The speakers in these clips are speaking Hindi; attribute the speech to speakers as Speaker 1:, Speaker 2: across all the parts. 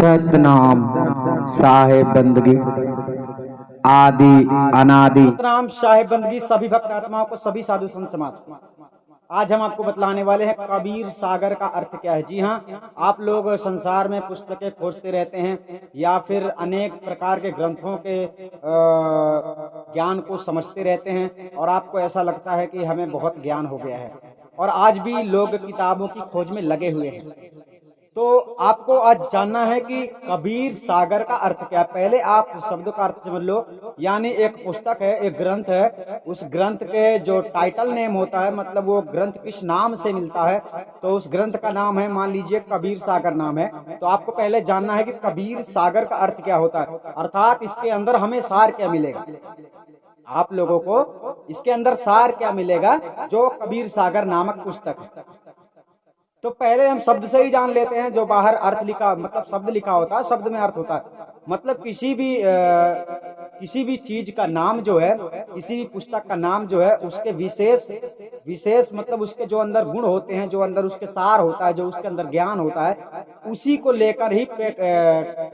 Speaker 1: सतनाम साहेब बंदगी आदि अनादि।
Speaker 2: सतनाम साहेब बंदगी सभी भक्त आत्माओं को, सभी साधु संत समाज। आज हम आपको बतलाने वाले हैं कबीर सागर का अर्थ क्या है। जी हाँ, आप लोग संसार में पुस्तकें खोजते रहते हैं या फिर अनेक प्रकार के ग्रंथों के ज्ञान को समझते रहते हैं और आपको ऐसा लगता है कि हमें बहुत ज्ञान हो गया है, और आज भी लोग किताबों की खोज में लगे हुए हैं। तो आपको आज जानना है कि कबीर सागर का अर्थ क्या है। पहले आप शब्द का अर्थ समझ लो। यानी एक पुस्तक है, एक ग्रंथ है, उस ग्रंथ के जो टाइटल नेम होता है, मतलब वो ग्रंथ किस नाम से मिलता है, तो उस ग्रंथ का नाम है, मान लीजिए कबीर सागर नाम है। तो आपको पहले जानना है कि कबीर सागर का अर्थ क्या होता है, अर्थात इसके अंदर हमें सार क्या मिलेगा। आप लोगों को इसके अंदर सार क्या मिलेगा जो कबीर सागर नामक पुस्तक है। तो पहले हम शब्द से ही जान लेते हैं। जो बाहर अर्थ लिखा, मतलब शब्द लिखा होता है, शब्द में अर्थ होता है। मतलब किसी भी चीज का नाम जो है, किसी भी पुस्तक का नाम जो है, उसके विशेष मतलब उसके जो अंदर गुण होते हैं, जो अंदर उसके सार होता है, जो उसके अंदर ज्ञान होता है, उसी को लेकर ही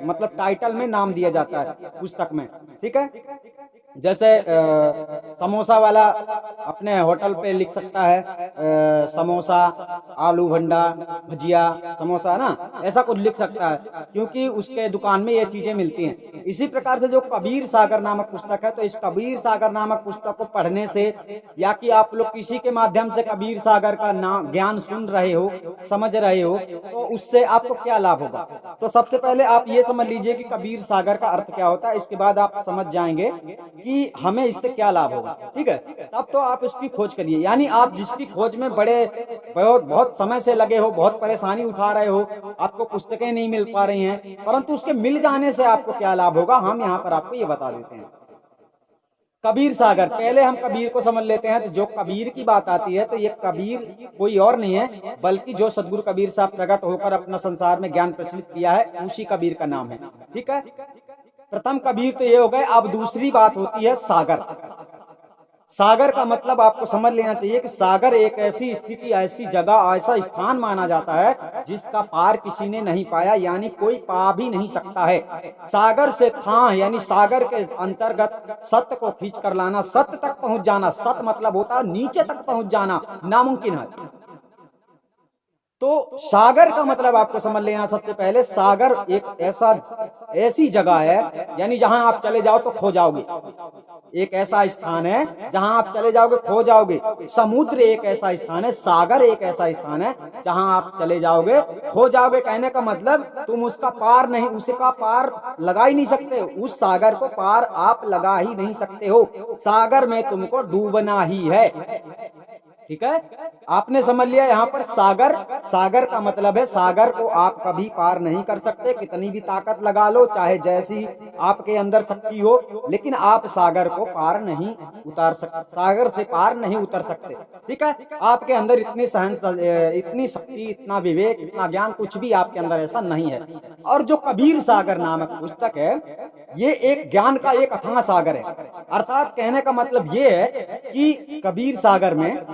Speaker 2: मतलब टाइटल में नाम दिया जाता है पुस्तक में। ठीक है, जैसे समोसा वाला अपने होटल पे लिख सकता है समोसा, आलू भंडा, भजिया, समोसा ना, ऐसा कुछ लिख सकता है, क्योंकि उसके दुकान में ये चीजें मिलती हैं। इसी प्रकार से जो कबीर सागर नामक पुस्तक है, तो इस कबीर सागर नामक पुस्तक को पढ़ने से, या कि आप लोग किसी के माध्यम से कबीर सागर का नाम ज्ञान सुन रहे हो, समझ रहे हो, तो उससे आपको क्या लाभ होगा। तो सबसे पहले आप ये समझ लीजिए कि कबीर सागर का अर्थ क्या होता है। इसके बाद आप समझ जाएंगे कि हमें इससे क्या लाभ होगा। ठीक है, तब तो आप इसकी खोज करिए। यानी आप जिसकी खोज में बहुत समय से लगे हो, बहुत परेशानी उठा रहे हो, आपको पुस्तकें नहीं मिल पा रही हैं, परंतु उसके मिल जाने से आपको क्या लाभ होगा, हम यहाँ पर आपको ये बता देते हैं। कबीर सागर, पहले हम कबीर को समझ लेते हैं। तो जो कबीर की बात आती है, तो ये कबीर कोई और नहीं है, बल्कि जो सदगुरु कबीर साहब प्रकट होकर अपना संसार में ज्ञान प्रचलित किया है, उसी कबीर का नाम है। ठीक है, प्रथम कबीर तो ये हो गए। अब दूसरी बात होती है सागर। सागर का मतलब आपको समझ लेना चाहिए कि सागर एक ऐसी स्थिति, ऐसी जगह, ऐसा स्थान माना जाता है जिसका पार किसी ने नहीं पाया, यानी कोई पा भी नहीं सकता है। सागर से था, यानी सागर के अंतर्गत सत्य को खींच कर लाना, सत्य तक पहुंच जाना। सत्य मतलब होता है नीचे तक पहुंच जाना, नामुमकिन है। तो सागर का मतलब आपको समझ लेना। सबसे पहले सागर एक ऐसी जगह है, यानी जहां आप चले जाओ तो खो जाओगे। एक ऐसा स्थान है जहां आप चले जाओगे खो जाओगे। समुद्र एक ऐसा स्थान है, सागर एक ऐसा स्थान है जहां आप चले जाओगे खो जाओगे। कहने का मतलब तुम उसका पार नहीं, उसका पार लगा ही नहीं सकते, उस सागर को पार आप लगा ही नहीं सकते हो। सागर में तुमको डूबना ही है। ठीक है, आपने समझ लिया। यहाँ पर सागर, सागर का मतलब है सागर को आप कभी पार नहीं कर सकते, कितनी भी ताकत लगा लो, चाहे जैसी आपके अंदर शक्ति हो, लेकिन आप सागर को पार नहीं उतार सकते, सागर से पार नहीं उतर सकते। ठीक है, आपके अंदर इतनी इतनी शक्ति, इतना विवेक, इतना ज्ञान, कुछ भी आपके अंदर ऐसा नहीं है। और जो कबीर सागर नामक पुस्तक है, ये एक ज्ञान का एक अथाह सागर है। अर्थात कहने का मतलब ये है कि कबीर सागर में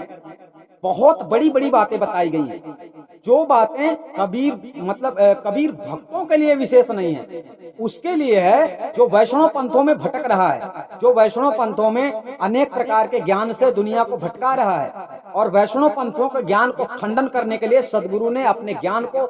Speaker 2: बहुत बड़ी बड़ी बातें बताई गई हैं, जो बातें कबीर भक्तों के लिए विशेष नहीं है, उसके लिए है जो वैष्णव पंथों में भटक रहा है, जो वैष्णव पंथों में अनेक प्रकार के ज्ञान से दुनिया को भटका रहा है। और वैष्णव पंथों के ज्ञान को खंडन करने के लिए सदगुरु ने अपने ज्ञान को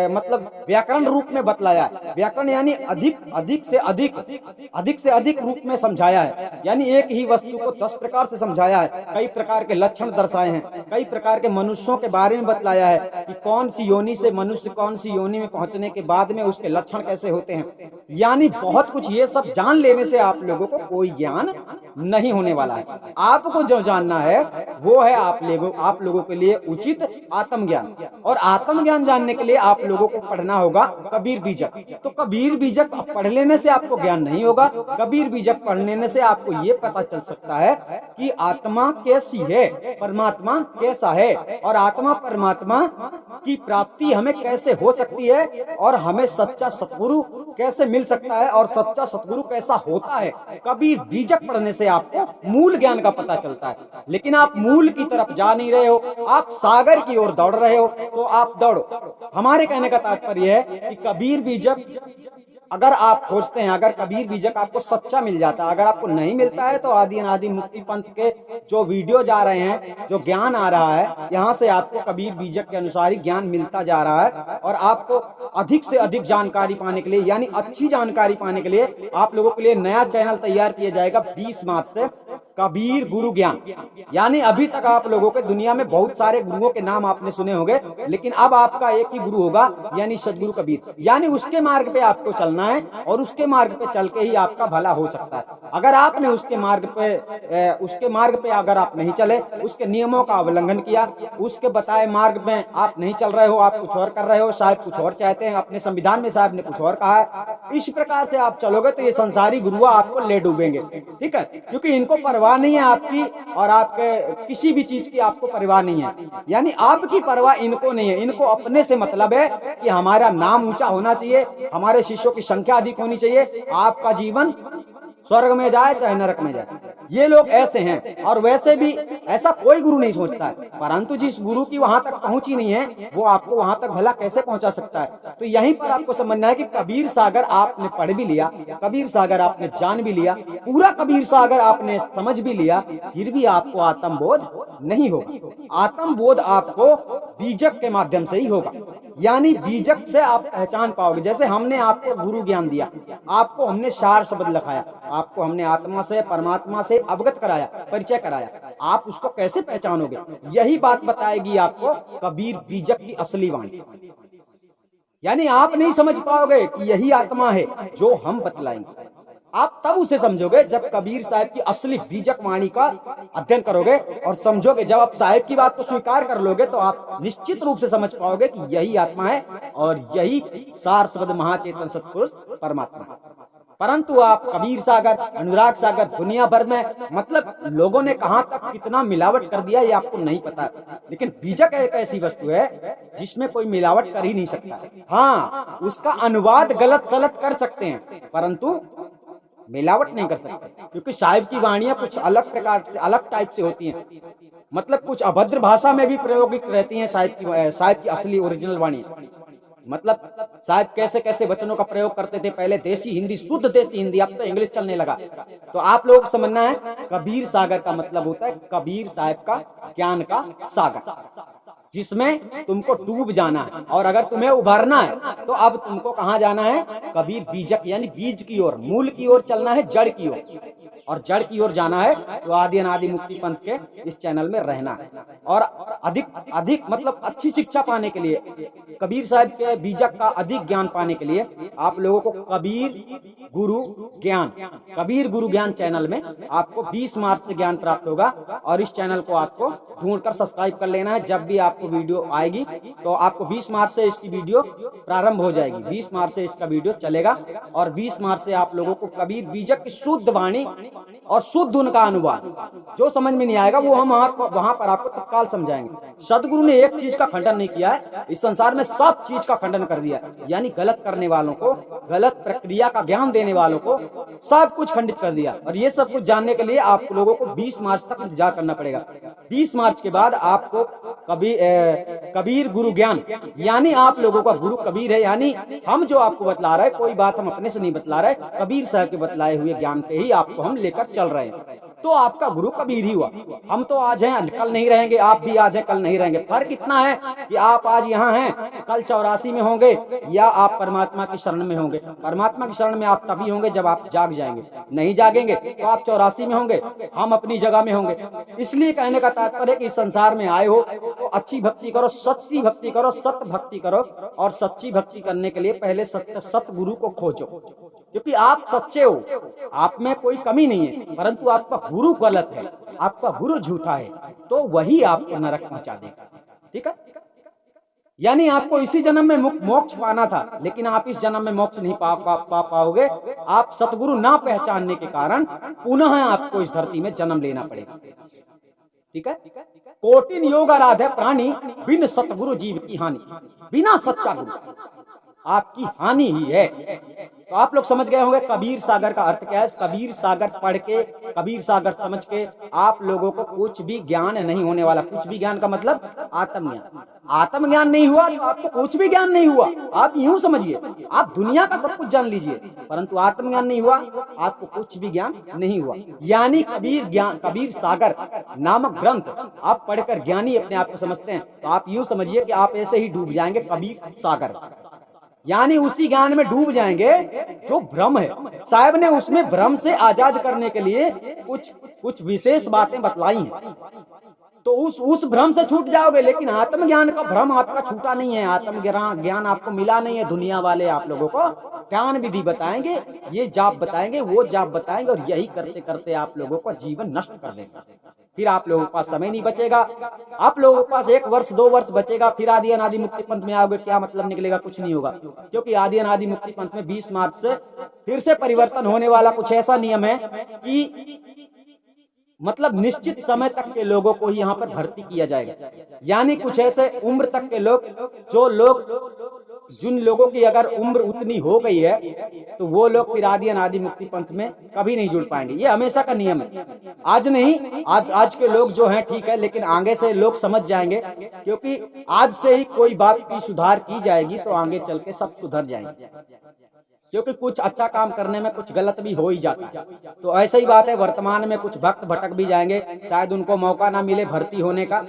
Speaker 2: मतलब व्याकरण रूप में बतलाया। व्याकरण यानी अधिक से अधिक रूप में समझाया है, यानी एक ही वस्तु को 10 प्रकार से समझाया है, कई प्रकार के लक्षण दर्शाए हैं, कई प्रकार के मनुष्यों के बारे में बतलाया है कि कौन सी योनि से मनुष्य, कौन सी योनि में पहुंचने के बाद में उसके लक्षण कैसे होते हैं। यानी बहुत कुछ, ये सब जान लेने से आप लोगों को कोई ज्ञान नहीं होने वाला है। आपको जो जानना है वो है आप लोगों के लिए उचित आत्मज्ञान। और आत्मज्ञान जानने के लिए आप लोगों को पढ़ना होगा कबीर बीजक। तो कबीर बीजक पढ़ लेने से आपको ज्ञान नहीं होगा। कबीर बीजक पढ़ लेने से आपको ये पता चल सकता है कि आत्मा कैसी है, परमात्मा कैसा है, और आत्मा परमात्मा की प्राप्ति हमें कैसे हो सकती है और हमें सच्चा सतगुरु कैसे मिल सकता है और सच्चा सतगुरु कैसा होता है। कबीर बीजक पढ़ने से आपको मूल ज्ञान का पता चलता है, लेकिन आप मूल की तरफ जा नहीं रहे हो, आप सागर की ओर दौड़ रहे हो। तो आप दौड़ो। हमारे कहने का तात्पर्य है कि कबीर बीजक अगर आप खोजते हैं, अगर कबीर बीजक आपको सच्चा मिल जाता है, अगर आपको नहीं मिलता है तो आदि अनादि मुक्ति पंथ के जो वीडियो जा रहे हैं, जो ज्ञान आ रहा है, यहाँ से आपको कबीर बीजक के अनुसार ही ज्ञान मिलता जा रहा है। और आपको अधिक से अधिक जानकारी पाने के लिए, यानी अच्छी जानकारी पाने के लिए आप लोगों के लिए नया चैनल तैयार किया जाएगा 20 मार्च से, कबीर गुरु ज्ञान। यानी अभी तक आप लोगों के दुनिया में बहुत सारे गुरुओं के नाम आपने सुने होंगे, लेकिन अब आपका एक ही गुरु होगा, यानी सदगुरु कबीर। यानी उसके मार्ग पे आपको चलना है और उसके मार्ग पे चल के ही आपका भला हो सकता है। अगर आपने उसके मार्ग पे अगर आप नहीं चले, उसके नियमों का उल्लंघन किया, उसके बताए मार्ग में आप नहीं चल रहे हो, आप कुछ और कर रहे हो, शायद कुछ और चाहते हैं, अपने संविधान में साहब ने कुछ और कहा है, इस प्रकार से आप चलोगे तो ये संसारी गुरु आपको ले डूबेंगे। ठीक है, क्योंकि इनको परवाह नहीं है आपकी और आपके किसी भी चीज की आपको परवाह नहीं है। यानी आपकी परवाह इनको नहीं है, इनको अपने से मतलब है कि हमारा नाम ऊंचा होना चाहिए, हमारे शिष्यों की संख्या अधिक होनी चाहिए, आपका जीवन स्वर्ग में जाए चाहे नरक में जाए। ये लोग ऐसे हैं, और वैसे भी ऐसा कोई गुरु नहीं सोचता है, परंतु जिस गुरु की वहां तक पहुंची नहीं है वो आपको वहां तक भला कैसे पहुंचा सकता है। तो यहीं पर आपको समझना है कि कबीर सागर आपने पढ़ भी लिया, कबीर सागर आपने जान भी लिया, पूरा कबीर सागर आपने समझ भी लिया, फिर भी आपको आत्मबोध नहीं होगा। आत्मबोध आपको बीजक के माध्यम से ही होगा, यानी बीजक से आप पहचान पाओगे। जैसे हमने आपको गुरु ज्ञान दिया, आपको हमने सार शब्द लिखाया, आपको हमने आत्मा से परमात्मा से अवगत कराया, परिचय कराया, आप उसको कैसे पहचानोगे? यही बात बताएगी आपको कबीर बीजक की असली वाणी। यानी आप नहीं समझ पाओगे कि यही आत्मा है जो हम बतलाएंगे, आप तब उसे समझोगे जब कबीर साहब की असली बीजक वाणी का अध्ययन करोगे और समझोगे। जब आप साहिब की बात को स्वीकार कर लोगे तो आप निश्चित रूप से समझ पाओगे कि यही आत्मा है और यही सार शब्द महाचेतन सत्पुरुष परमात्मा है। परंतु आप कबीर सागर, अनुराग सागर, दुनिया भर में मतलब लोगों ने कहां तक कितना मिलावट कर दिया ये आपको नहीं पता, लेकिन बीजक एक ऐसी वस्तु है जिसमें कोई मिलावट कर ही नहीं सकता। हाँ, उसका अनुवाद गलत सलत कर सकते हैं परंतु मिलावट नहीं कर सकते, क्योंकि साहिब की वाणियां कुछ अलग प्रकार से, अलग टाइप से होती हैं, मतलब कुछ अभद्र भाषा में भी प्रयोगित रहती हैं साहिब की असली ओरिजिनल वाणी। मतलब साहिब कैसे कैसे वचनों का प्रयोग करते थे, पहले देसी हिंदी, शुद्ध देसी हिंदी, अब तो इंग्लिश चलने लगा। तो आप लोगों को समझना है कबीर सागर का मतलब होता है कबीर साहिब का ज्ञान का सागर, जिसमें तुमको डूब जाना है। और अगर तुम्हें उभरना है तो अब तुमको कहाँ जाना है? कबीर बीजक यानी बीज की ओर, मूल की ओर चलना है, जड़ की ओर। और जड़ की ओर जाना है तो आदि अनादि मुक्ति पंथ के इस चैनल में रहना है। और अधिक मतलब अच्छी शिक्षा पाने के लिए, कबीर साहब के बीजक का अधिक ज्ञान पाने के लिए आप लोगों को कबीर गुरु ज्ञान चैनल में आपको 20 मार्च से ज्ञान प्राप्त होगा। और इस चैनल को आपको ढूंढकर सब्सक्राइब कर लेना है। जब भी आपको वीडियो आएगी तो आपको 20 मार्च से इसकी वीडियो प्रारंभ हो जाएगी, 20 मार्च से इसका वीडियो चलेगा। और 20 मार्च से आप लोगों को कबीर बीजक की शुद्ध वाणी और शुद्ध उनका अनुवाद, जो समझ में नहीं आएगा वो हम वहां पर आपको तत्काल समझाएंगे। सदगुरु ने एक चीज का खंडन नहीं किया है, इस संसार में सब चीज का खंडन कर दिया, यानी गलत करने वालों को, गलत प्रक्रिया का ज्ञान देने वालों को सब कुछ खंडित कर दिया। और ये सब कुछ जानने के लिए आप लोगों को 20 मार्च तक इंतजार करना पड़ेगा। 20 मार्च के बाद आपको कबीर गुरु ज्ञान, यानी आप लोगों का गुरु कबीर है, यानी हम जो आपको बतला रहे हैं कोई बात हम अपने से नहीं बतला रहे, कबीर साहब के बतलाए हुए ज्ञान पे ही आपको हम लेकर चल रहे हैं। तो आपका गुरु कबीर ही हुआ। हम तो आज हैं, कल नहीं रहेंगे, आप भी आज हैं, कल नहीं रहेंगे। फर्क इतना है कि आप आज यहाँ हैं, कल 84 में होंगे या आप परमात्मा की शरण में होंगे। परमात्मा की शरण में आप तभी होंगे जब आप जाग जाएंगे, नहीं जागेंगे तो आप 84 में होंगे, हम अपनी जगह में होंगे। इसलिए कहने का तात्पर्य कि इस संसार में आए हो तो अच्छी भक्ति करो, सच्ची भक्ति करो, सत्य भक्ति करो। और सच्ची भक्ति करने के लिए पहले सत गुरु को खोजो, क्योंकि आप सच्चे हो, आप में कोई कमी नहीं है, परंतु आपका गुरु गलत है, आपका गुरु झूठा है, तो वही आपको नरक पहुंचा देगा। ठीक है, यानी आपको इसी जन्म में मोक्ष पाना था, लेकिन आप इस जन्म में मोक्ष नहीं पाओगे। आप सतगुरु ना पहचानने के कारण पुनः आपको इस धरती में जन्म लेना पड़ेगा। ठीक है। कोटिन योग आराध्य प्राणी, बिन सतगुरु जीव की हानि। बिना सच्चा गुरु आपकी हानि ही है। तो आप लोग समझ गए होंगे कबीर सागर का अर्थ क्या है। कबीर सागर पढ़ के, कबीर सागर समझ के आप लोगों को कुछ भी ज्ञान नहीं होने वाला। कुछ भी ज्ञान का मतलब आत्मज्ञान। आत्मज्ञान नहीं हुआ तो आपको कुछ भी ज्ञान नहीं हुआ। आप यूं समझिए, आप दुनिया का सब कुछ जान लीजिए, परंतु आत्मज्ञान नहीं हुआ, आपको कुछ भी ज्ञान नहीं हुआ। यानी कबीर सागर नामक ग्रंथ आप पढ़कर ज्ञानी अपने आप को समझते हैं, तो आप यूं समझिए कि आप ऐसे ही डूब जाएंगे कबीर सागर, यानी उसी ज्ञान में डूब जाएंगे जो भ्रम है। साहब ने उसमें भ्रम से आजाद करने के लिए कुछ विशेष बातें बतलाई हैं, तो उस भ्रम से छूट जाओगे। लेकिन आत्मज्ञान का भ्रम आपका छूटा नहीं है, आत्मज्ञान आपको मिला नहीं है। दुनिया वाले आप लोगों को ज्ञान विधि बताएंगे, ये जाप बताएंगे, वो जाप बताएंगे, और यही करते करते आप लोगों का जीवन नष्ट कर देंगे। फिर आप लोगों के पास समय नहीं बचेगा, आप लोगों के पास 1 वर्ष 2 वर्ष बचेगा, फिर आदि अनादि मुक्ति पंथ में आओगे, क्या मतलब निकलेगा? कुछ नहीं होगा। क्योंकि आदि अनादि मुक्ति पंथ में 20 मार्च से फिर से परिवर्तन होने वाला कुछ ऐसा नियम है कि मतलब निश्चित समय तक के लोगों को ही यहाँ पर भर्ती किया जाएगा। यानी कुछ ऐसे उम्र तक के लोग, जिन लोगों की अगर उम्र उतनी हो गई है तो वो लोग फिर आदि अनादि मुक्ति पंथ में कभी नहीं जुड़ पाएंगे। ये हमेशा का नियम है। आज नहीं, आज के लोग जो हैं ठीक है, लेकिन आगे से लोग समझ जाएंगे, क्योंकि आज से ही कोई बात की सुधार की जाएगी तो आगे चल के सब सुधर जाएंगे। क्योंकि कुछ अच्छा काम करने में कुछ गलत भी हो ही जाता है। तो ऐसा ही बात है, वर्तमान में कुछ भक्त भटक भी जाएंगे, शायद उनको मौका ना मिले भर्ती होने का,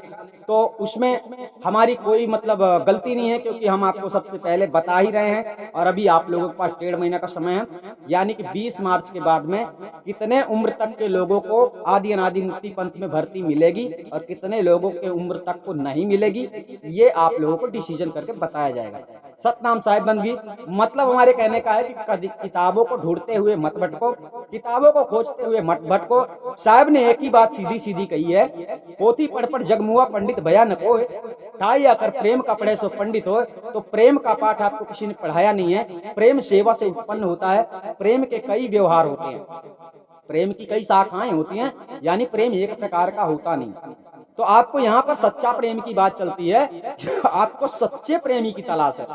Speaker 2: तो उसमें हमारी कोई मतलब गलती नहीं है, क्योंकि हम आपको सबसे पहले बता ही रहे हैं। और अभी आप लोगों के पास 1.5 महीना का समय है, यानी कि 20 मार्च के बाद में कितने उम्र तक के लोगों को आदि अनादि मुक्ति पंथ में भर्ती मिलेगी और कितने लोगों के उम्र तक को नहीं मिलेगी, ये आप लोगों को डिसीजन करके बताया जाएगा। सतनाम साहिब बंदगी मतलब हमारे कहने का है कि किताबों को ढूंढते हुए मत भटको, किताबों को खोजते हुए मत भटको। साहब ने एक ही बात सीधी सीधी कही है, पोथी पढ़ जगमुआ पंडित भयानक हो, ठाई आकर प्रेम का पढ़े सो पंडित हो। तो प्रेम का पाठ आपको किसी ने पढ़ाया नहीं है। प्रेम सेवा से उत्पन्न होता है। प्रेम के कई व्यवहार होते हैं, प्रेम की कई शाखाएं होती हैं, यानी प्रेम एक प्रकार का होता नहीं। तो आपको यहाँ पर सच्चा प्रेम की बात चलती है, आपको सच्चे प्रेमी की तलाश है।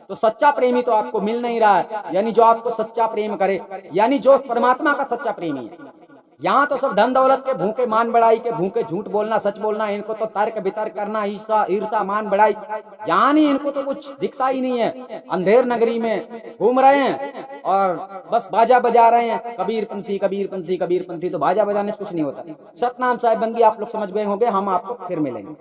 Speaker 2: तो सच्चा प्रेमी तो आपको मिल नहीं रहा है, यानी जो आपको सच्चा प्रेम करे, यानी जो परमात्मा का सच्चा प्रेमी है। यहाँ तो सब धन दौलत के भूखे, मान बढ़ाई के भूखे, झूठ बोलना सच बोलना, इनको तो तर्क वितर्क करना, ईर्षा ईर्षा मान बढ़ाई, यानी इनको तो कुछ दिखता ही नहीं है। अंधेर नगरी में घूम रहे हैं और बस बाजा बजा रहे हैं, कबीर पंथी कबीर पंथी कबीर पंथी। तो बाजा बजाने से कुछ नहीं होता। सतनाम साहिब बंदगी आप लोग समझ गए होंगे। हम आपको फिर मिलेंगे।